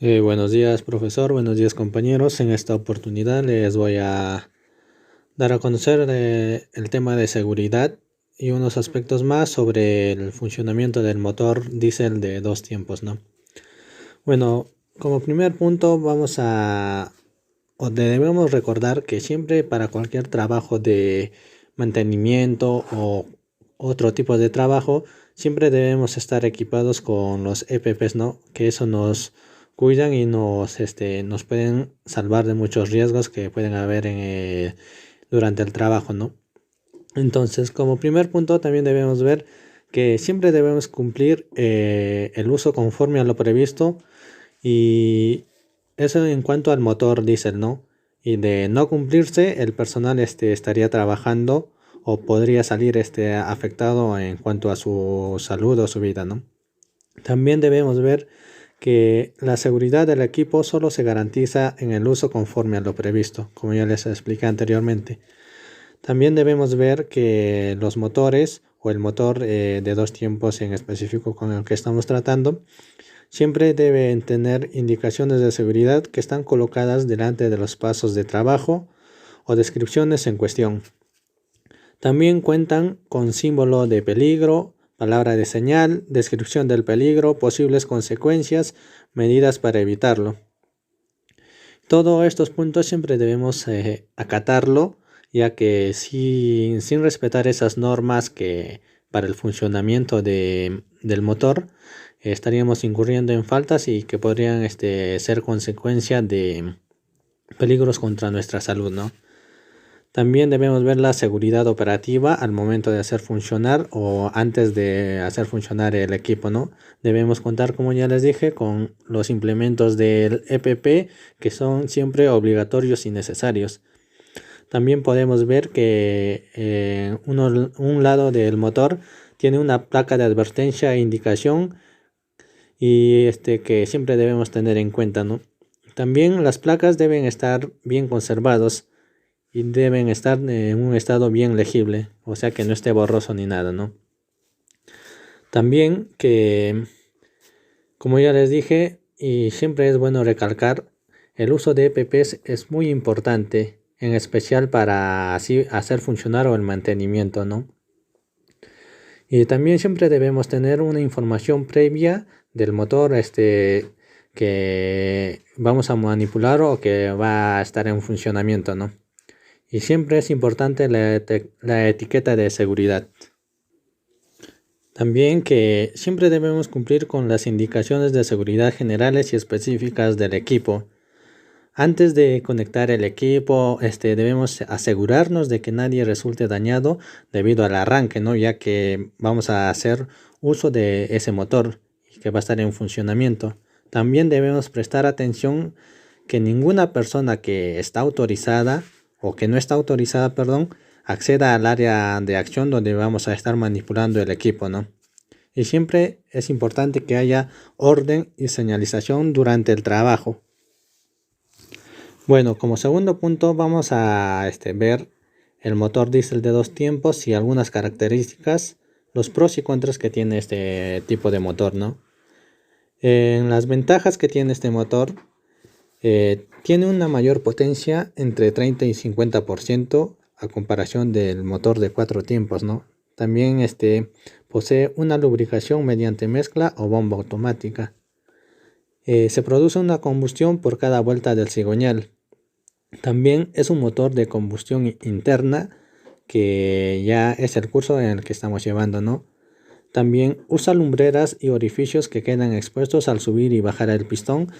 Buenos días, profesor. Buenos días, compañeros. En esta oportunidad les voy a dar a conocer el tema de seguridad y unos aspectos más sobre el funcionamiento del motor diésel de dos tiempos, ¿no? Bueno, como primer punto debemos recordar que siempre para cualquier trabajo de mantenimiento o otro tipo de trabajo, siempre debemos estar equipados con los EPPs, ¿no? Que eso nos cuidan y nos pueden salvar de muchos riesgos que pueden haber durante el trabajo, ¿no? Entonces, como primer punto, también debemos ver que siempre debemos cumplir el uso conforme a lo previsto, y eso en cuanto al motor diésel, ¿no? Y de no cumplirse, el personal estaría trabajando o podría salir afectado en cuanto a su salud o su vida, ¿no? También debemos ver que la seguridad del equipo solo se garantiza en el uso conforme a lo previsto, como ya les expliqué anteriormente. También debemos ver que los motores o el motor de dos tiempos en específico con el que estamos tratando siempre deben tener indicaciones de seguridad que están colocadas delante de los pasos de trabajo o descripciones en cuestión. También cuentan con símbolo de peligro, palabra de señal, descripción del peligro, posibles consecuencias, medidas para evitarlo. Todos estos puntos siempre debemos acatarlo, ya que sin respetar esas normas que para el funcionamiento del motor, estaríamos incurriendo en faltas y que podrían ser consecuencia de peligros contra nuestra salud, ¿no? También debemos ver la seguridad operativa al momento de hacer funcionar o antes de hacer funcionar el equipo, ¿no? Debemos contar, como ya les dije, con los implementos del EPP, que son siempre obligatorios y necesarios. También podemos ver que un lado del motor tiene una placa de advertencia e indicación, y que siempre debemos tener en cuenta, ¿no? También las placas deben estar bien conservados y deben estar en un estado bien legible, o sea que no esté borroso ni nada, ¿no? También que, como ya les dije, y siempre es bueno recalcar, el uso de EPPs es muy importante, en especial para así hacer funcionar o el mantenimiento, ¿no? Y también siempre debemos tener una información previa del motor que vamos a manipular o que va a estar en funcionamiento, ¿no? Y siempre es importante la etiqueta de seguridad. También que siempre debemos cumplir con las indicaciones de seguridad generales y específicas del equipo. Antes de conectar el equipo, debemos asegurarnos de que nadie resulte dañado debido al arranque, ¿no? Ya que vamos a hacer uso de ese motor y que va a estar en funcionamiento. También debemos prestar atención que ninguna persona que está autorizada o que no está autorizada, perdón, acceda al área de acción donde vamos a estar manipulando el equipo, ¿no? Y siempre es importante que haya orden y señalización durante el trabajo. Bueno, como segundo punto vamos a ver el motor diésel de dos tiempos y algunas características, los pros y contras que tiene este tipo de motor, ¿no? En las ventajas que tiene este motor, tiene una mayor potencia entre 30 y 50% a comparación del motor de cuatro tiempos, ¿no? También posee una lubricación mediante mezcla o bomba automática. Se produce una combustión por cada vuelta del cigüeñal. También es un motor de combustión interna, que ya es el curso en el que estamos llevando, ¿no? También usa lumbreras y orificios que quedan expuestos al subir y bajar el pistón.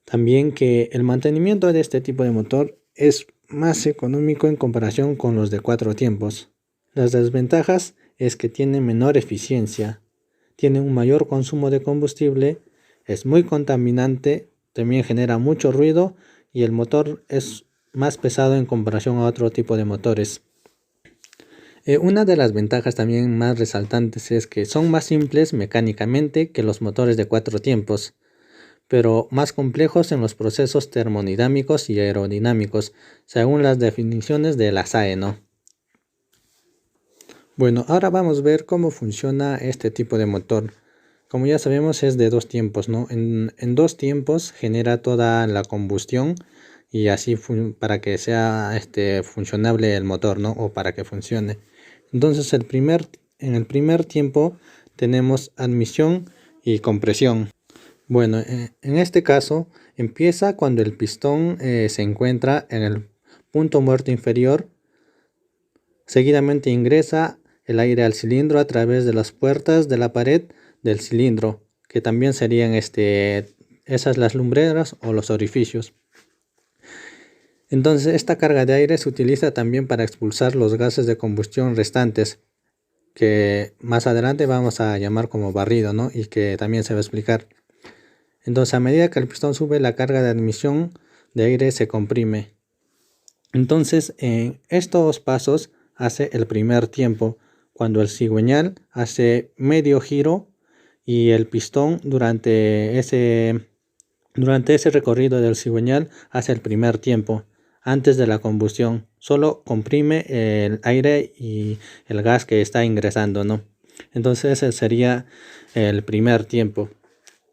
También que el mantenimiento de este tipo de motor es más económico en comparación con los de cuatro tiempos. Las desventajas es que tiene menor eficiencia, tiene un mayor consumo de combustible, es muy contaminante, también genera mucho ruido y el motor es más pesado en comparación a otro tipo de motores. Una de las ventajas también más resaltantes es que son más simples mecánicamente que los motores de cuatro tiempos, pero más complejos en los procesos termodinámicos y aerodinámicos, según las definiciones de la SAE, ¿no? Bueno, ahora vamos a ver cómo funciona este tipo de motor. como ya sabemos, es de dos tiempos, ¿no? En dos tiempos genera toda la combustión y así para que sea funcionable el motor, ¿no? O para que funcione. Entonces en el primer tiempo tenemos admisión y compresión. Bueno, en este caso empieza cuando el pistón se encuentra en el punto muerto inferior. Seguidamente ingresa el aire al cilindro a través de las puertas de la pared del cilindro, que también serían esas las lumbreras o los orificios. Entonces esta carga de aire se utiliza también para expulsar los gases de combustión restantes, que más adelante vamos a llamar como barrido, ¿no? Y que también se va a explicar. Entonces a medida que el pistón sube, la carga de admisión de aire se comprime. Entonces en estos pasos hace el primer tiempo, cuando el cigüeñal hace medio giro y el pistón durante ese recorrido del cigüeñal hace el primer tiempo, antes de la combustión. Solo comprime el aire y el gas que está ingresando, ¿no? Entonces ese sería el primer tiempo.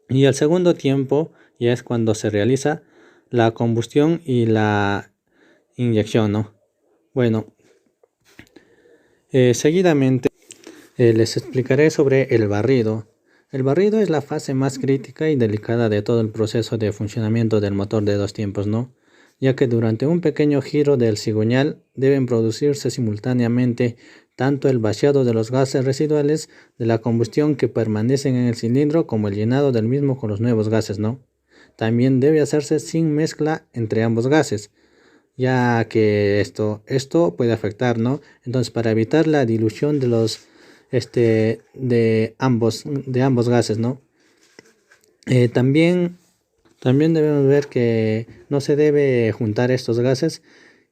Y el segundo tiempo ya es cuando se realiza la combustión y la inyección, ¿no? Bueno, seguidamente les explicaré sobre el barrido. El barrido es la fase más crítica y delicada de todo el proceso de funcionamiento del motor de dos tiempos, ¿no? Ya que durante un pequeño giro del cigüeñal deben producirse simultáneamente tanto el vaciado de los gases residuales de la combustión que permanecen en el cilindro como el llenado del mismo con los nuevos gases, ¿no? También debe hacerse sin mezcla entre ambos gases, ya que esto puede afectar, ¿no? Entonces, para evitar la dilución de los de ambos gases, ¿no? También debemos ver que no se debe juntar estos gases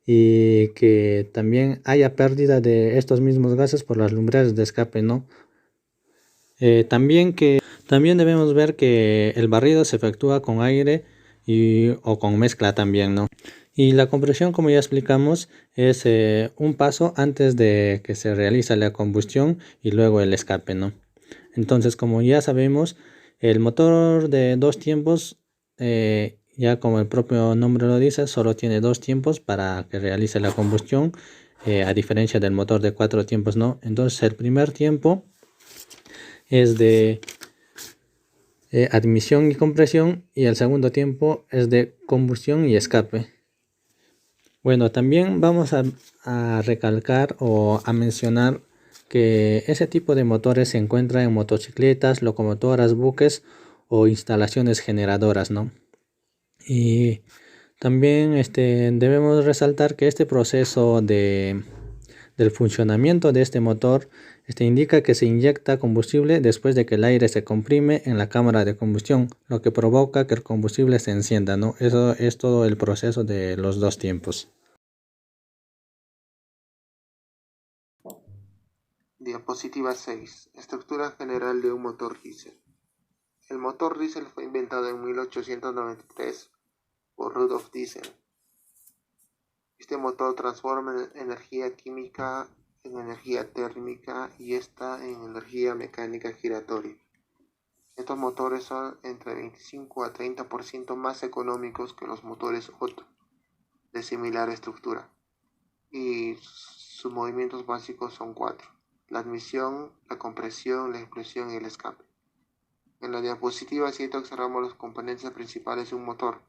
y que también haya pérdida de estos mismos gases por las lumbreras de escape, ¿no? También debemos ver que el barrido se efectúa con aire o con mezcla también, ¿no? Y la compresión, como ya explicamos, es un paso antes de que se realiza la combustión y luego el escape, ¿no? Entonces, como ya sabemos, el motor de dos tiempos, ya como el propio nombre lo dice, solo tiene dos tiempos para que realice la combustión, a diferencia del motor de cuatro tiempos, ¿no? Entonces, el primer tiempo es de admisión y compresión y el segundo tiempo es de combustión y escape. Bueno, también vamos a recalcar o a mencionar que ese tipo de motores se encuentra en motocicletas, locomotoras, buques o instalaciones generadoras, ¿no? Y también debemos resaltar que este proceso del funcionamiento de este motor indica que se inyecta combustible después de que el aire se comprime en la cámara de combustión, lo que provoca que el combustible se encienda, ¿no? Eso es todo el proceso de los dos tiempos. Diapositiva 6. Estructura general de un motor diésel. El motor diésel fue inventado en 1893 por Rudolf Diesel. Este motor transforma energía química en energía térmica y esta en energía mecánica giratoria. Estos motores son entre 25 a 30% más económicos que los motores Otto de similar estructura y sus movimientos básicos son cuatro: la admisión, la compresión, la explosión y el escape. En la diapositiva 7 observamos los componentes principales de un motor.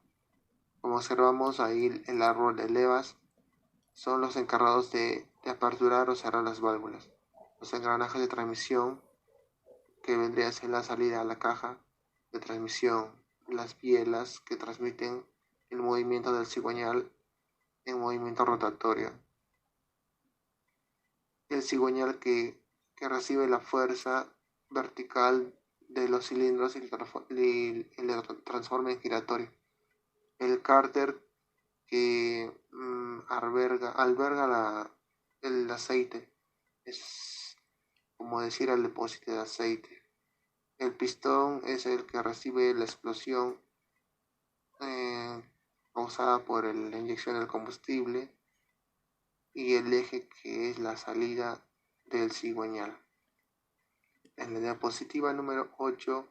Como observamos ahí, el árbol de levas son los encargados de aperturar o cerrar las válvulas. Los engranajes de transmisión, que vendría a ser la salida a la caja de transmisión. Las bielas, que transmiten el movimiento del cigüeñal en movimiento rotatorio. El cigüeñal que recibe la fuerza vertical de los cilindros y le transforma en giratorio. El cárter que alberga el aceite, es como decir el depósito de aceite. El pistón es el que recibe la explosión causada por la inyección del combustible, y el eje que es la salida del cigüeñal. En la diapositiva número 8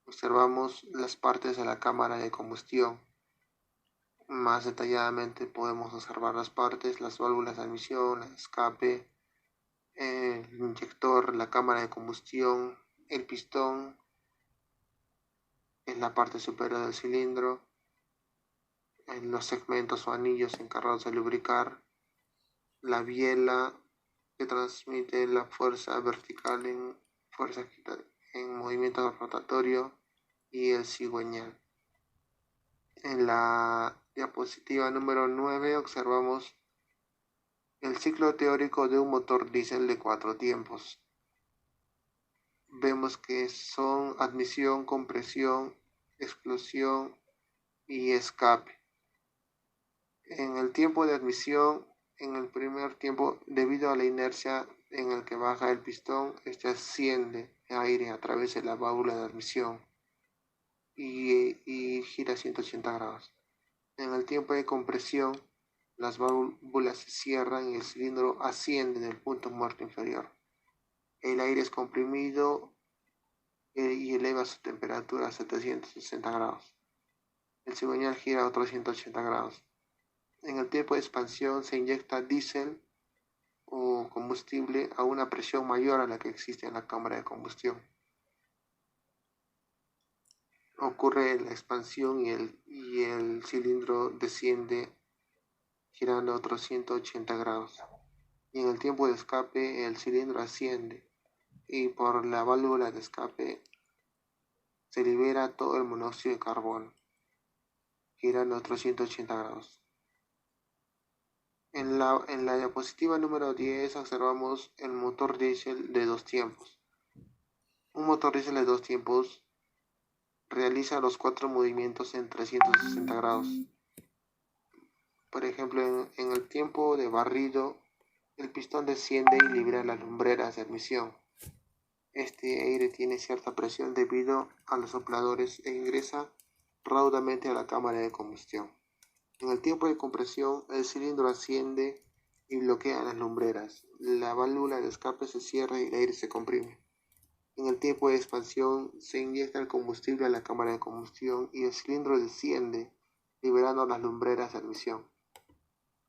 observamos las partes de la cámara de combustión. Más detalladamente podemos observar las partes, las válvulas de admisión, el escape, el inyector, la cámara de combustión, el pistón, en la parte superior del cilindro, en los segmentos o anillos encargados de lubricar, la biela que transmite la fuerza vertical en movimiento rotatorio y el cigüeñal. En la diapositiva número 9 observamos el ciclo teórico de un motor diésel de 4 tiempos. Vemos que son admisión, compresión, explosión y escape. En el tiempo de admisión, en el primer tiempo, debido a la inercia en el que baja el pistón, este asciende aire a través de la válvula de admisión y gira 180 grados. En el tiempo de compresión, las válvulas se cierran y el cilindro asciende en el punto muerto inferior. El aire es comprimido y eleva su temperatura a 760 grados. El cigüeñal gira a otros 180 grados. En el tiempo de expansión se inyecta diésel o combustible a una presión mayor a la que existe en la cámara de combustión. Ocurre la expansión y el cilindro desciende girando a otros 180 grados. Y en el tiempo de escape el cilindro asciende y por la válvula de escape se libera todo el monóxido de carbono, girando a otros 180 grados. En la diapositiva número 10 observamos el motor diésel de 2 tiempos. Un motor diésel de 2 tiempos realiza los 4 movimientos en 360 grados. Por ejemplo, en el tiempo de barrido, el pistón desciende y libera las lumbreras de admisión. Este aire tiene cierta presión debido a los sopladores e ingresa raudamente a la cámara de combustión. En el tiempo de compresión, el cilindro asciende y bloquea las lumbreras. La válvula de escape se cierra y el aire se comprime. En el tiempo de expansión, se inyecta el combustible a la cámara de combustión y el cilindro desciende, liberando las lumbreras de admisión.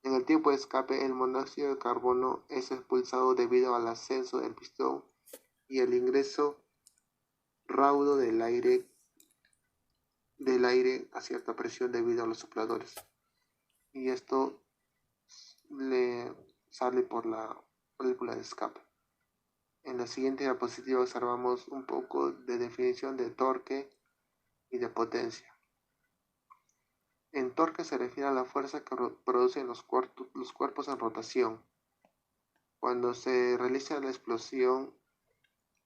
En el tiempo de escape, el monóxido de carbono es expulsado debido al ascenso del pistón y el ingreso raudo del aire a cierta presión debido a los sopladores. Y esto le sale por la válvula de escape. En la siguiente diapositiva observamos un poco de definición de torque y de potencia. En torque se refiere a la fuerza que producen los cuerpos en rotación. Cuando se realiza la explosión,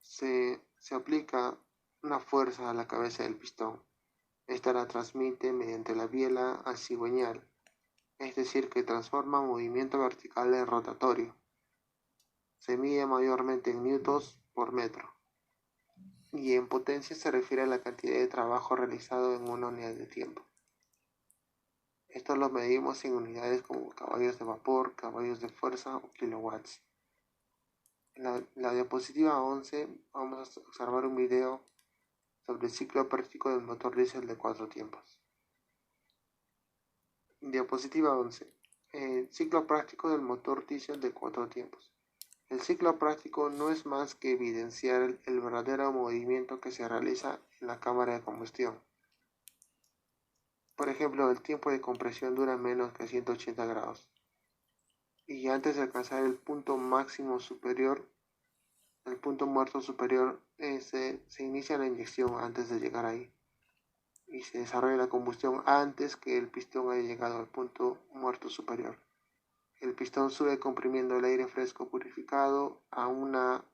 se aplica una fuerza a la cabeza del pistón. Esta la transmite mediante la biela al cigüeñal, es decir, que transforma movimiento vertical en rotatorio. Se mide mayormente en newtons por metro. Y en potencia se refiere a la cantidad de trabajo realizado en una unidad de tiempo. Esto lo medimos en unidades como caballos de vapor, caballos de fuerza o kilowatts. En la diapositiva 11 vamos a observar un video sobre el ciclo práctico del motor diésel de 4 tiempos. Diapositiva 11. Ciclo práctico del motor diésel de 4 tiempos. El ciclo práctico no es más que evidenciar el verdadero movimiento que se realiza en la cámara de combustión. Por ejemplo, el tiempo de compresión dura menos que 180 grados. Y antes de alcanzar el punto máximo superior, el punto muerto superior, se inicia la inyección antes de llegar ahí. Y se desarrolla la combustión antes que el pistón haya llegado al punto muerto superior. El pistón sube comprimiendo el aire fresco purificado a una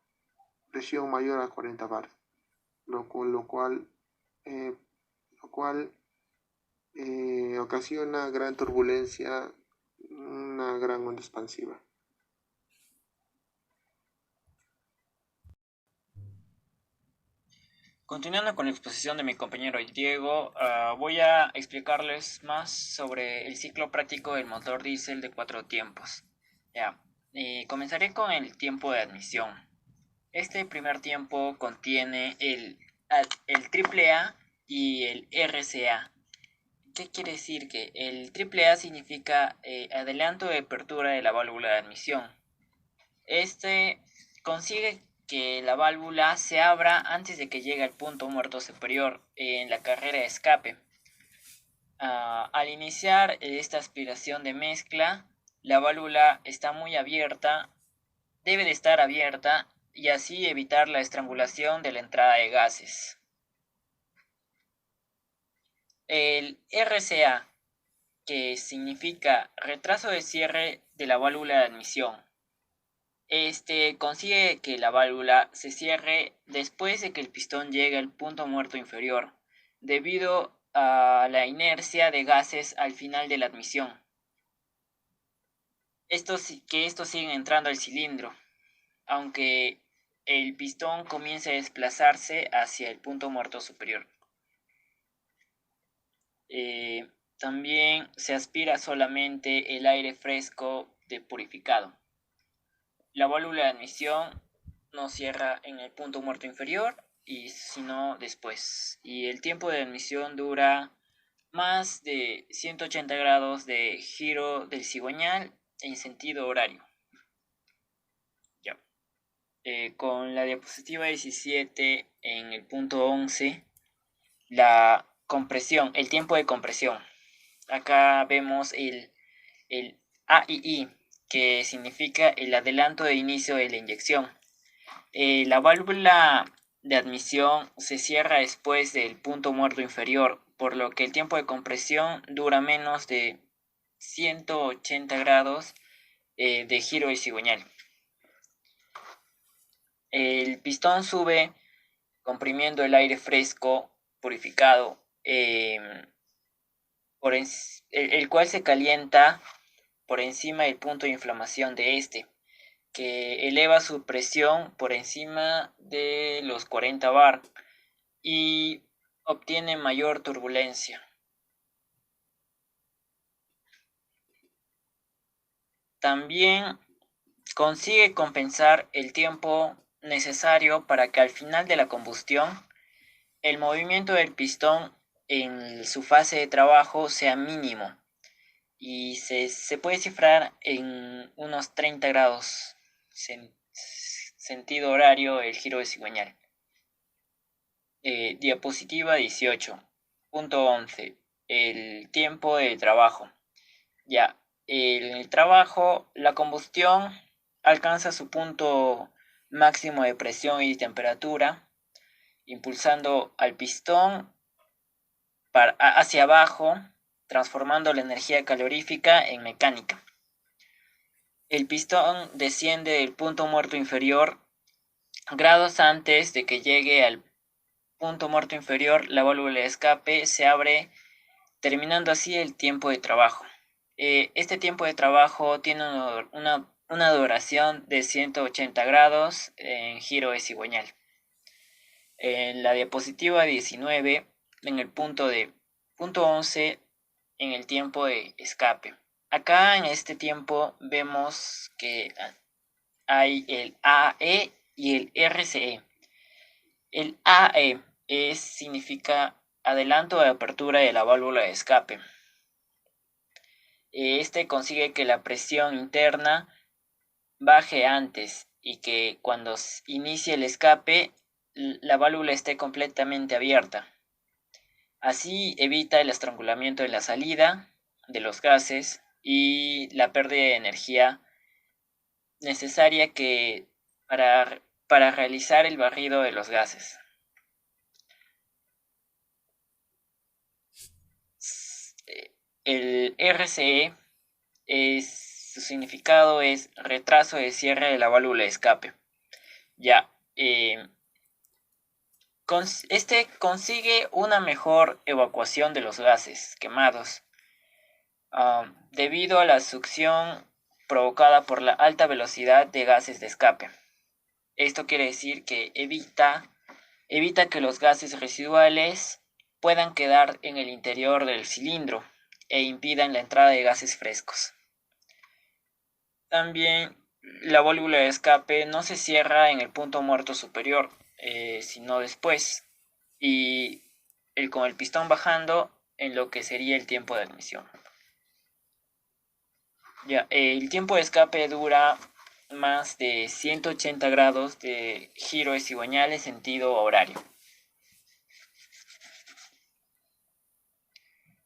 presión mayor a 40 bar, lo cual ocasiona gran turbulencia, una gran onda expansiva. Continuando con la exposición de mi compañero Diego, voy a explicarles más sobre el ciclo práctico del motor diésel de 4 tiempos. Ya, comenzaré con el tiempo de admisión. Este primer tiempo contiene el triple A y el RCA. ¿Qué quiere decir? Que el triple A significa adelanto de apertura de la válvula de admisión. Este consigue que la válvula se abra antes de que llegue al punto muerto superior en la carrera de escape. Al iniciar esta aspiración de mezcla, la válvula está muy abierta, debe de estar abierta y así evitar la estrangulación de la entrada de gases. El RCA, que significa retraso de cierre de la válvula de admisión. Este consigue que la válvula se cierre después de que el pistón llegue al punto muerto inferior, debido a la inercia de gases al final de la admisión. Estos siguen entrando al cilindro, aunque el pistón comience a desplazarse hacia el punto muerto superior. También se aspira solamente el aire fresco de purificado. La válvula de admisión no cierra en el punto muerto inferior, sino después. Y el tiempo de admisión dura más de 180 grados de giro del cigüeñal en sentido horario. Ya. Con la diapositiva 17 en el punto 11, la compresión, el tiempo de compresión. Acá vemos el AII, que significa el adelanto de inicio de la inyección. La válvula de admisión se cierra después del punto muerto inferior, por lo que el tiempo de compresión dura menos de 180 grados de giro del cigüeñal. El pistón sube comprimiendo el aire fresco purificado, el cual se calienta por encima del punto de inflamación de este, que eleva su presión por encima de los 40 bar y obtiene mayor turbulencia. También consigue compensar el tiempo necesario para que al final de la combustión el movimiento del pistón en su fase de trabajo sea mínimo y se puede cifrar en unos 30 grados sentido horario el giro de cigüeñal. Diapositiva 18.11. El tiempo de trabajo. Ya, en el trabajo, la combustión alcanza su punto máximo de presión y temperatura, impulsando al pistón hacia abajo, transformando la energía calorífica en mecánica. El pistón desciende del punto muerto inferior grados antes de que llegue al punto muerto inferior. La válvula de escape se abre, terminando así el tiempo de trabajo. Este tiempo de trabajo tiene una duración de 180 grados en giro de cigüeñal. En la diapositiva 19, en el punto 11, en el tiempo de escape. Acá en este tiempo vemos que hay el AE y el RCE. El AE significa adelanto de apertura de la válvula de escape. Este consigue que la presión interna baje antes y que cuando inicie el escape la válvula esté completamente abierta. Así evita el estrangulamiento de la salida de los gases y la pérdida de energía necesaria para realizar el barrido de los gases. El RCE su significado es retraso de cierre de la válvula de escape. Ya, este consigue una mejor evacuación de los gases quemados debido a la succión provocada por la alta velocidad de gases de escape. Esto quiere decir que evita que los gases residuales puedan quedar en el interior del cilindro e impidan la entrada de gases frescos. También la válvula de escape no se cierra en el punto muerto superior, sino después, y con el pistón bajando en lo que sería el tiempo de admisión. Ya, el tiempo de escape dura más de 180 grados de giro cigüeñal en sentido horario.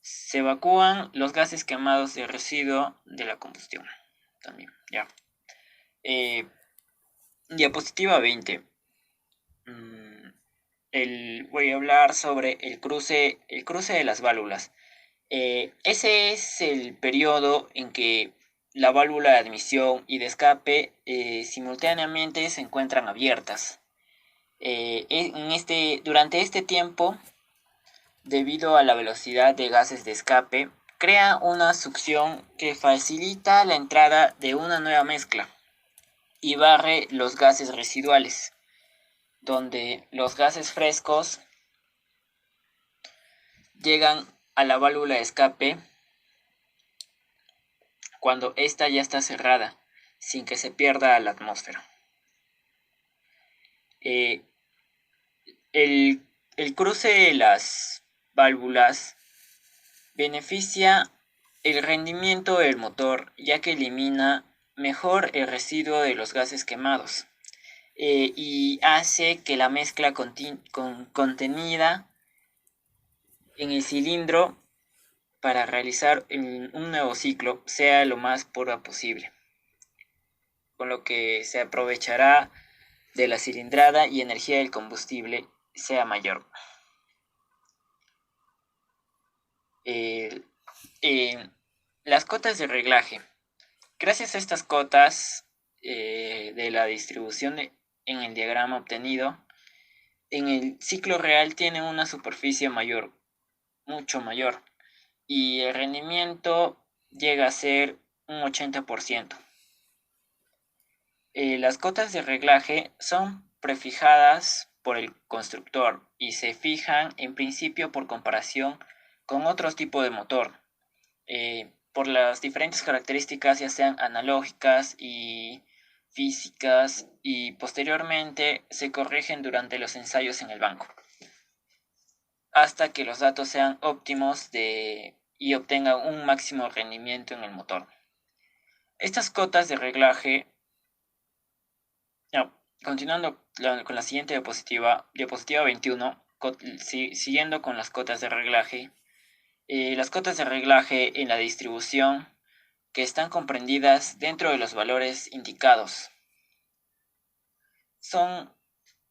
Se evacúan los gases quemados de residuo de la combustión. También, ya. Diapositiva 20. Voy a hablar sobre el cruce de las válvulas. Ese es el periodo en que la válvula de admisión y de escape simultáneamente se encuentran abiertas. Durante este tiempo, debido a la velocidad de gases de escape, crea una succión que facilita la entrada de una nueva mezcla y barre los gases residuales, donde los gases frescos llegan a la válvula de escape cuando ésta ya está cerrada, sin que se pierda la atmósfera. El cruce de las válvulas beneficia el rendimiento del motor, ya que elimina mejor el residuo de los gases quemados y hace que la mezcla contenida en el cilindro para realizar un nuevo ciclo sea lo más pura posible, con lo que se aprovechará de la cilindrada y energía del combustible sea mayor. Las cotas de reglaje. Gracias a estas cotas de la distribución en el diagrama obtenido, en el ciclo real tiene una superficie mayor, mucho mayor, y el rendimiento llega a ser un 80%. Las cotas de reglaje son prefijadas por el constructor y se fijan en principio por comparación con otros tipos de motor, por las diferentes características, ya sean analógicas y físicas, y posteriormente se corrigen durante los ensayos en el banco, hasta que los datos sean óptimos y obtengan un máximo rendimiento en el motor. Estas cotas de reglaje, continuando con la siguiente diapositiva 21, siguiendo con las cotas de reglaje. Las cotas de reglaje en la distribución que están comprendidas dentro de los valores indicados son,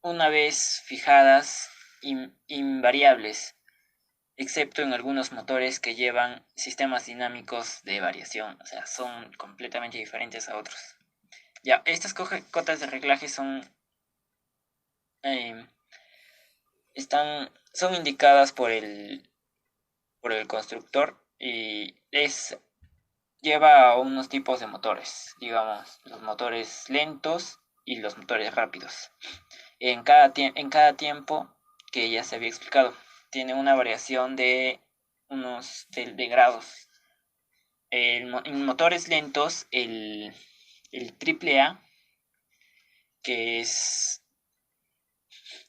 una vez fijadas, invariables, excepto en algunos motores que llevan sistemas dinámicos de variación, o sea, son completamente diferentes a otros. Ya, estas cotas de reglaje son indicadas por el constructor y lleva a unos tipos de motores, digamos, los motores lentos y los motores rápidos. En cada tiempo, que ya se había explicado, tiene una variación de de grados. En motores lentos, el AAA, que es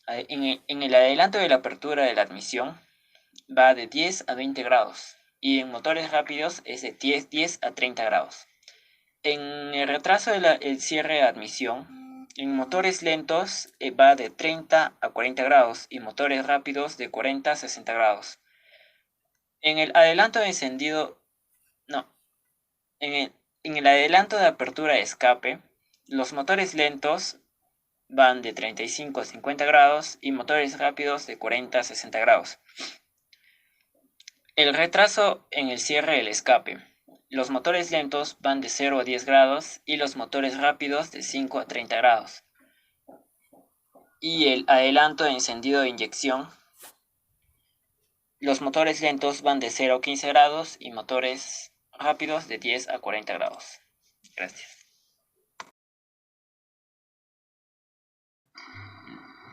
en el adelanto de la apertura de la admisión, va de 10 a 20 grados, y en motores rápidos es de 10 a 30 grados. En el retraso del cierre de admisión, en motores lentos va de 30 a 40 grados y motores rápidos de 40 a 60 grados. En el adelanto de en el adelanto de apertura de escape, los motores lentos van de 35 a 50 grados y motores rápidos de 40 a 60 grados. El retraso en el cierre del escape. Los motores lentos van de 0 a 10 grados y los motores rápidos de 5 a 30 grados. Y el adelanto de encendido de inyección. Los motores lentos van de 0 a 15 grados y motores rápidos de 10 a 40 grados. Gracias.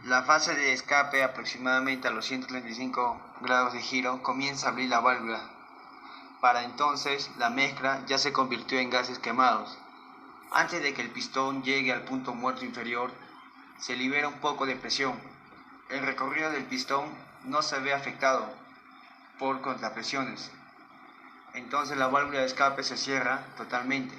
La fase de escape, aproximadamente a los 135 grados de giro, comienza a abrir la válvula. Para entonces, la mezcla ya se convirtió en gases quemados. Antes de que el pistón llegue al punto muerto inferior, se libera un poco de presión. El recorrido del pistón no se ve afectado por contrapresiones. Entonces la válvula de escape se cierra totalmente.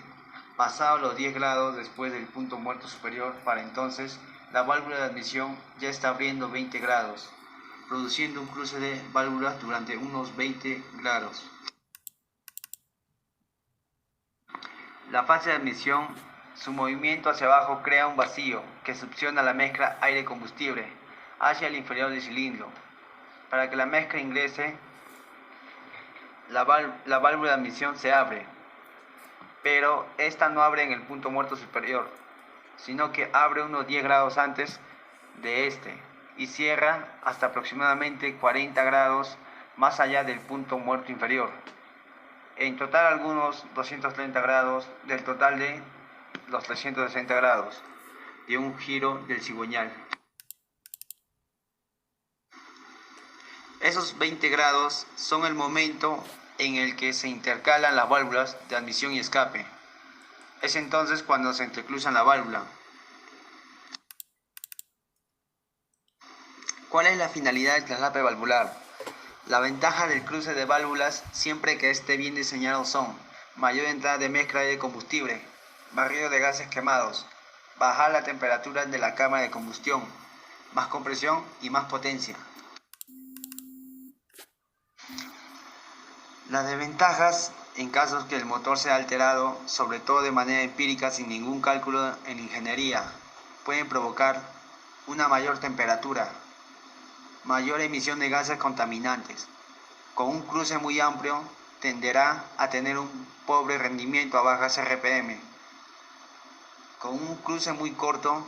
Pasados los 10 grados después del punto muerto superior, para entonces la válvula de admisión ya está abriendo 20 grados, produciendo un cruce de válvulas durante unos 20 grados. La fase de admisión, su movimiento hacia abajo crea un vacío que succiona la mezcla aire-combustible hacia el inferior del cilindro. Para que la mezcla ingrese, la válvula de admisión se abre, pero esta no abre en el punto muerto superior, sino que abre unos 10 grados antes de este y cierra hasta aproximadamente 40 grados más allá del punto muerto inferior. En total algunos 230 grados del total de los 360 grados de un giro del cigüeñal. Esos 20 grados son el momento en el que se intercalan las válvulas de admisión y escape. Es entonces cuando se entrecruzan la válvula. ¿Cuál es la finalidad del traslape valvular? La ventaja del cruce de válvulas, siempre que esté bien diseñado, son mayor entrada de mezcla de combustible, barrido de gases quemados, bajar la temperatura de la cámara de combustión, más compresión y más potencia. Las desventajas, en casos que el motor sea alterado, sobre todo de manera empírica sin ningún cálculo en ingeniería, pueden provocar una mayor temperatura, mayor emisión de gases contaminantes. Con un cruce muy amplio tenderá a tener un pobre rendimiento a bajas RPM. Con un cruce muy corto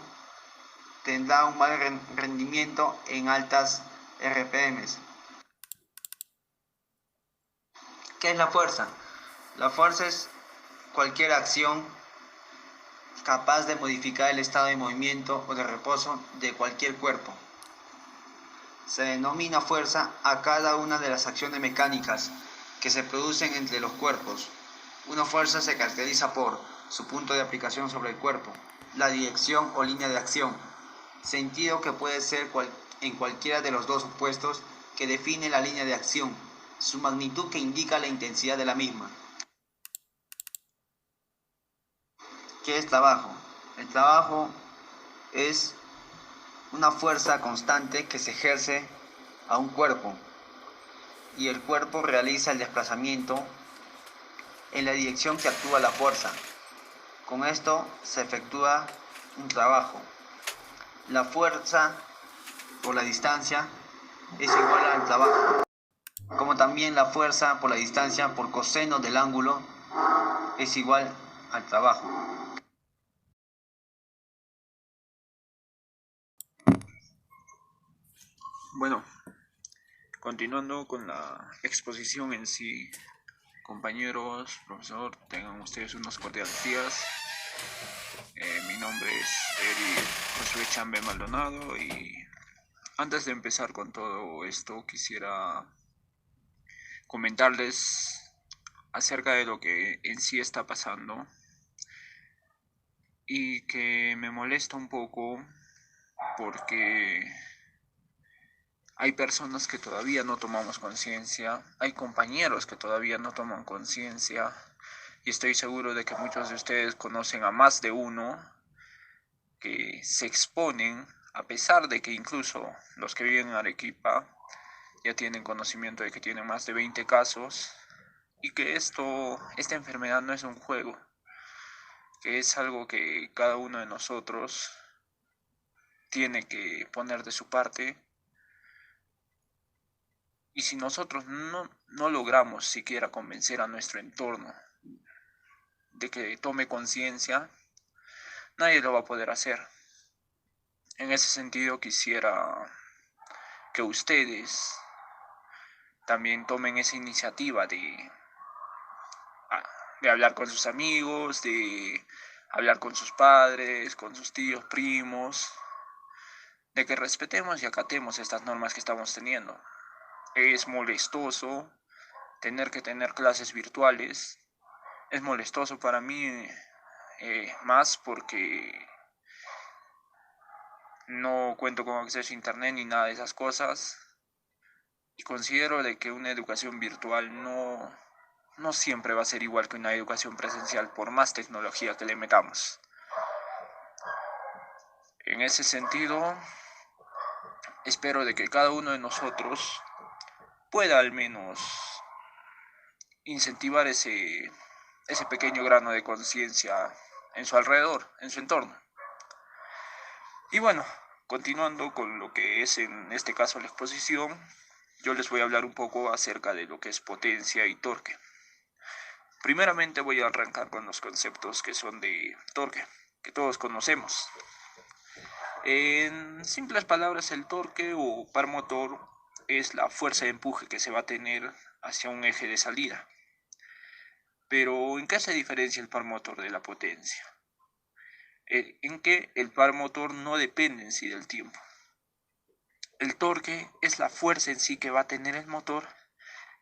tendrá un mal rendimiento en altas RPMs. ¿Qué es la fuerza? La fuerza es cualquier acción capaz de modificar el estado de movimiento o de reposo de cualquier cuerpo. Se denomina fuerza a cada una de las acciones mecánicas que se producen entre los cuerpos. Una fuerza se caracteriza por su punto de aplicación sobre el cuerpo, la dirección o línea de acción, sentido que puede ser en cualquiera de los dos opuestos que define la línea de acción, su magnitud que indica la intensidad de la misma. ¿Qué es trabajo? El trabajo es una fuerza constante que se ejerce a un cuerpo y el cuerpo realiza el desplazamiento en la dirección que actúa la fuerza. Con esto se efectúa un trabajo. La fuerza por la distancia es igual al trabajo, como también la fuerza por la distancia por coseno del ángulo es igual al trabajo. Bueno, continuando con la exposición en sí, compañeros, profesor, tengan ustedes unos cordiales días. Mi nombre es Eric Josué Chambe Maldonado y antes de empezar con todo esto quisiera comentarles acerca de lo que en sí está pasando y que me molesta un poco porque hay personas que todavía no tomamos conciencia, hay compañeros que todavía no toman conciencia y estoy seguro de que muchos de ustedes conocen a más de uno que se exponen, a pesar de que incluso los que viven en Arequipa ya tienen conocimiento de que tienen más de 20 casos y que esta enfermedad no es un juego, que es algo que cada uno de nosotros tiene que poner de su parte. Y si nosotros no logramos siquiera convencer a nuestro entorno de que tome conciencia, nadie lo va a poder hacer. En ese sentido quisiera que ustedes también tomen esa iniciativa de hablar con sus amigos, de hablar con sus padres, con sus tíos, primos, de que respetemos y acatemos estas normas que estamos teniendo. Es molestoso tener que tener clases virtuales. Es molestoso para mí más porque no cuento con acceso a internet ni nada de esas cosas, y considero de que una educación virtual no siempre va a ser igual que una educación presencial por más tecnología que le metamos. En ese sentido, espero de que cada uno de nosotros pueda al menos incentivar ese pequeño grano de conciencia en su alrededor, en su entorno. Y bueno, continuando con lo que es en este caso la exposición, yo les voy a hablar un poco acerca de lo que es potencia y torque. Primeramente voy a arrancar con los conceptos que son de torque, que todos conocemos. En simples palabras, el torque o par motor es la fuerza de empuje que se va a tener hacia un eje de salida. Pero, ¿en qué se diferencia el par motor de la potencia? En que el par motor no depende en sí del tiempo. El torque es la fuerza en sí que va a tener el motor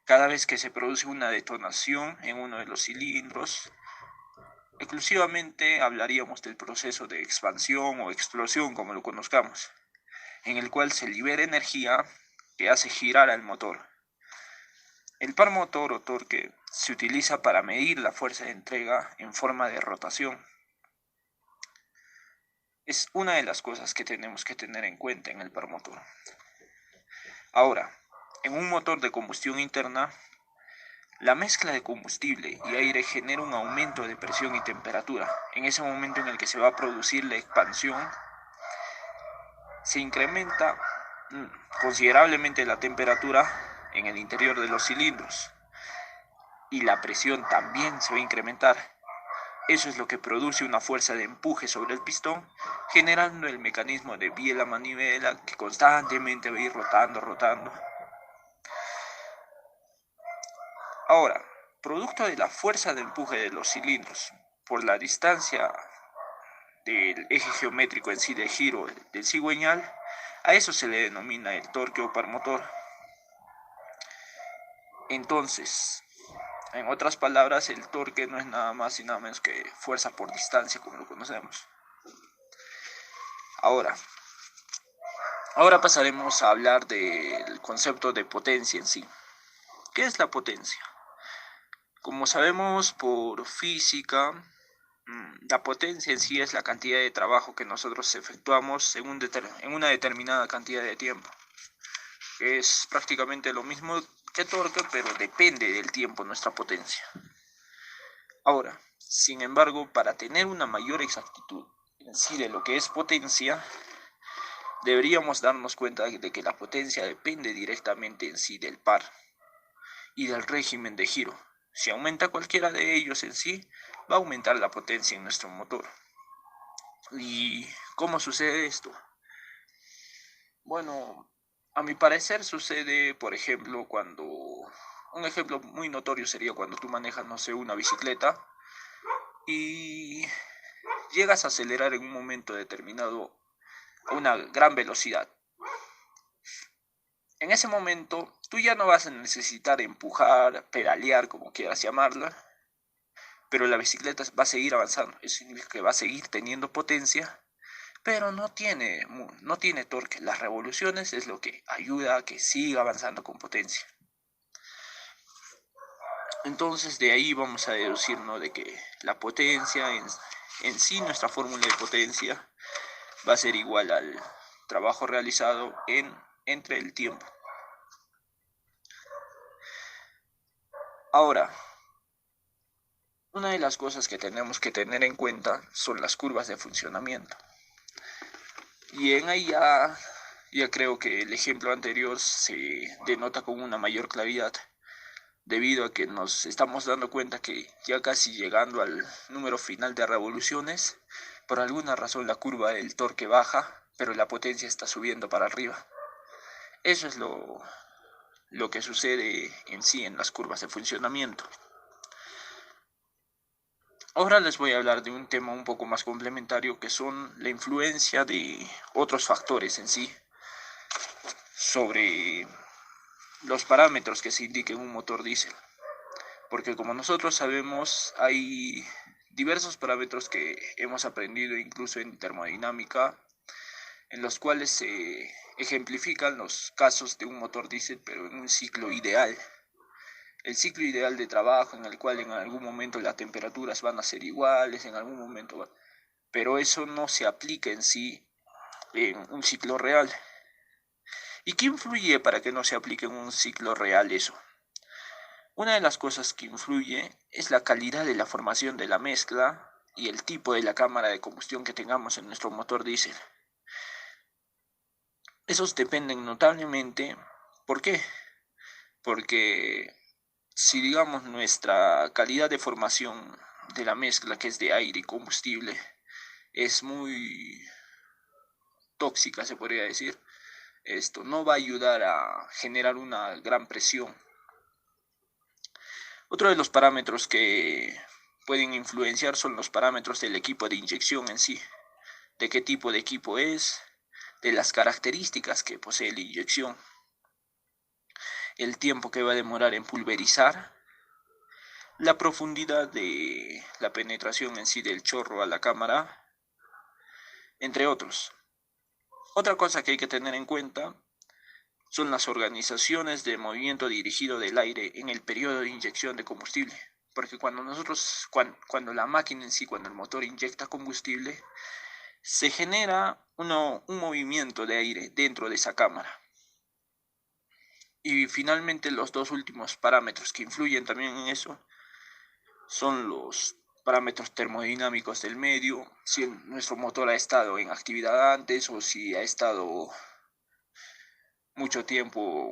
cada vez que se produce una detonación en uno de los cilindros. Exclusivamente hablaríamos del proceso de expansión o explosión, como lo conozcamos, en el cual se libera energía que hace girar al motor. El par motor o torque se utiliza para medir la fuerza de entrega en forma de rotación. Es una de las cosas que tenemos que tener en cuenta en el par motor. Ahora, en un motor de combustión interna, la mezcla de combustible y aire genera un aumento de presión y temperatura. En ese momento en el que se va a producir la expansión, se incrementa considerablemente la temperatura en el interior de los cilindros y la presión también se va a incrementar. Eso es lo que produce una fuerza de empuje sobre el pistón, generando el mecanismo de biela-manivela que constantemente va a ir rotando. Ahora, producto de la fuerza de empuje de los cilindros por la distancia del eje geométrico en sí de giro del cigüeñal, a eso se le denomina el torque o par motor. Entonces, en otras palabras, el torque no es nada más y nada menos que fuerza por distancia, como lo conocemos. Ahora pasaremos a hablar del concepto de potencia en sí. ¿Qué es la potencia? Como sabemos por física, la potencia en sí es la cantidad de trabajo que nosotros efectuamos en una determinada cantidad de tiempo. Es prácticamente lo mismo que torque, pero depende del tiempo nuestra potencia. Ahora, sin embargo, para tener una mayor exactitud en sí de lo que es potencia, deberíamos darnos cuenta de que la potencia depende directamente en sí del par y del régimen de giro. Si aumenta cualquiera de ellos en sí, va a aumentar la potencia en nuestro motor. ¿Y cómo sucede esto? Bueno, a mi parecer sucede, por ejemplo, un ejemplo muy notorio sería cuando tú manejas, no sé, una bicicleta y llegas a acelerar en un momento determinado a una gran velocidad. En ese momento, tú ya no vas a necesitar empujar, pedalear, como quieras llamarla, pero la bicicleta va a seguir avanzando. Eso significa que va a seguir teniendo potencia, pero no tiene torque. Las revoluciones es lo que ayuda a que siga avanzando con potencia. Entonces de ahí vamos a deducir, ¿no?, de que la potencia en sí, nuestra fórmula de potencia va a ser igual al trabajo realizado entre el tiempo. Ahora, una de las cosas que tenemos que tener en cuenta son las curvas de funcionamiento. Y en ahí ya creo que el ejemplo anterior se denota con una mayor claridad, debido a que nos estamos dando cuenta que ya casi llegando al número final de revoluciones, por alguna razón la curva del torque baja, pero la potencia está subiendo para arriba. Eso es lo que sucede en sí en las curvas de funcionamiento. Ahora les voy a hablar de un tema un poco más complementario, que son la influencia de otros factores en sí sobre los parámetros que se indican en un motor diésel. Porque como nosotros sabemos, hay diversos parámetros que hemos aprendido incluso en termodinámica, en los cuales se ejemplifican los casos de un motor diésel, pero en un ciclo ideal. El ciclo ideal de trabajo en el cual en algún momento las temperaturas van a ser iguales, en algún momento, pero eso no se aplica en sí en un ciclo real. ¿Y qué influye para que no se aplique en un ciclo real eso? Una de las cosas que influye es la calidad de la formación de la mezcla y el tipo de la cámara de combustión que tengamos en nuestro motor diésel. Esos dependen notablemente. ¿Por qué? Porque si digamos nuestra calidad de formación de la mezcla, que es de aire y combustible, es muy tóxica, se podría decir, esto no va a ayudar a generar una gran presión. Otro de los parámetros que pueden influenciar son los parámetros del equipo de inyección en sí, de qué tipo de equipo es, de las características que posee la inyección, el tiempo que va a demorar en pulverizar, la profundidad de la penetración en sí del chorro a la cámara, entre otros. Otra cosa que hay que tener en cuenta son las organizaciones de movimiento dirigido del aire en el periodo de inyección de combustible. Porque cuando la máquina en sí, cuando el motor inyecta combustible, se genera un movimiento de aire dentro de esa cámara. Y finalmente los dos últimos parámetros que influyen también en eso son los parámetros termodinámicos del medio, si nuestro motor ha estado en actividad antes o si ha estado mucho tiempo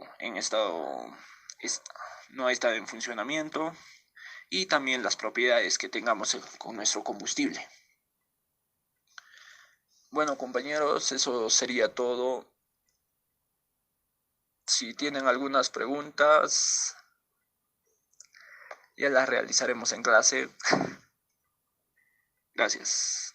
no ha estado en funcionamiento, y también las propiedades que tengamos con nuestro combustible. Bueno, compañeros, eso sería todo. Si tienen algunas preguntas, ya las realizaremos en clase. Gracias.